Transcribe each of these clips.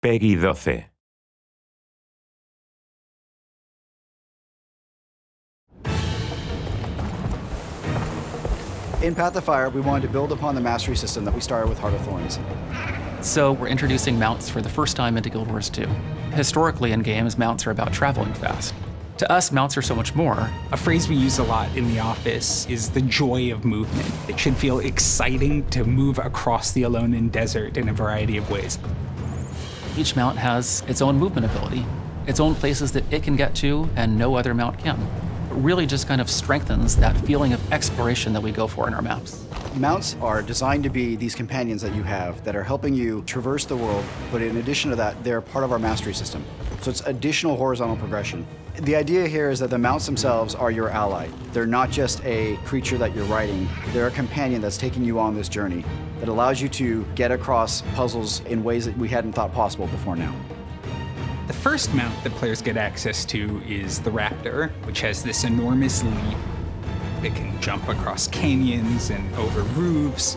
Peggy 12. In Path of Fire, we wanted to build upon the mastery system that we started with Heart of Thorns. So we're introducing mounts for the first time into Guild Wars 2. Historically in games, mounts are about traveling fast. To us, mounts are so much more. A phrase we use a lot in the office is the joy of movement. It should feel exciting to move across the Alolan Desert in a variety of ways. Each mount has its own movement ability, its own places that it can get to and no other mount can. It really just kind of strengthens that feeling of exploration that we go for in our maps. Mounts are designed to be these companions that you have that are helping you traverse the world, but in addition to that, they're part of our mastery system. So it's additional horizontal progression. The idea here is that the mounts themselves are your ally. They're not just a creature that you're riding, they're a companion that's taking you on this journey that allows you to get across puzzles in ways that we hadn't thought possible before now. The first mount that players get access to is the Raptor, which has this enormous leap. It can jump across canyons and over roofs.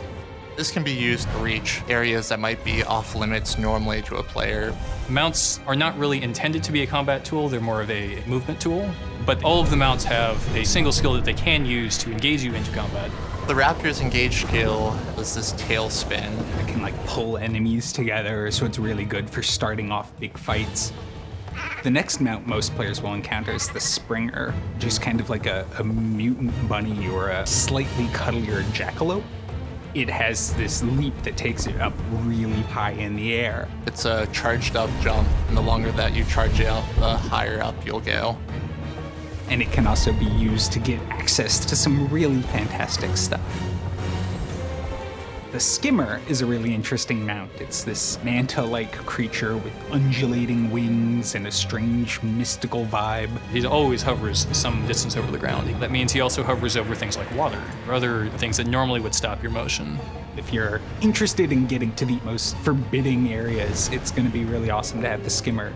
This can be used to reach areas that might be off limits normally to a player. Mounts are not really intended to be a combat tool, they're more of a movement tool. But all of the mounts have a single skill that they can use to engage you into combat. The Raptor's engage skill is this tail spin. It can like pull enemies together, so it's really good for starting off big fights. The next mount most players will encounter is the Springer, just kind of like a mutant bunny or a slightly cuddlier jackalope. It has this leap that takes it up really high in the air. It's a charged up jump, and the longer that you charge it up, the higher up you'll go. And it can also be used to get access to some really fantastic stuff. The Skimmer is a really interesting mount. It's this manta-like creature with undulating wings and a strange mystical vibe. He always hovers some distance over the ground. That means he also hovers over things like water, or other things that normally would stop your motion. If you're interested in getting to the most forbidding areas, it's going to be really awesome to have the Skimmer.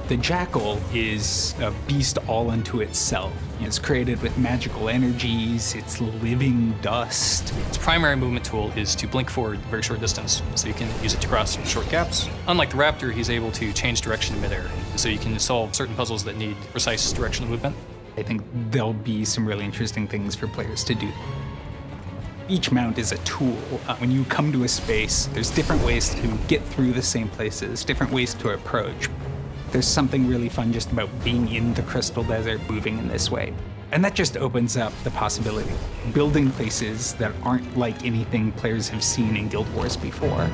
The Jackal is a beast all unto itself. It's created with magical energies, it's living dust. Its primary movement tool is to blink forward a very short distance, so you can use it to cross short gaps. Unlike the Raptor, he's able to change direction in midair, so you can solve certain puzzles that need precise directional movement. I think there'll be some really interesting things for players to do. Each mount is a tool. When you come to a space, there's different ways to get through the same places, different ways to approach. There's something really fun just about being in the Crystal Desert, moving in this way. And that just opens up the possibility. Building places that aren't like anything players have seen in Guild Wars before.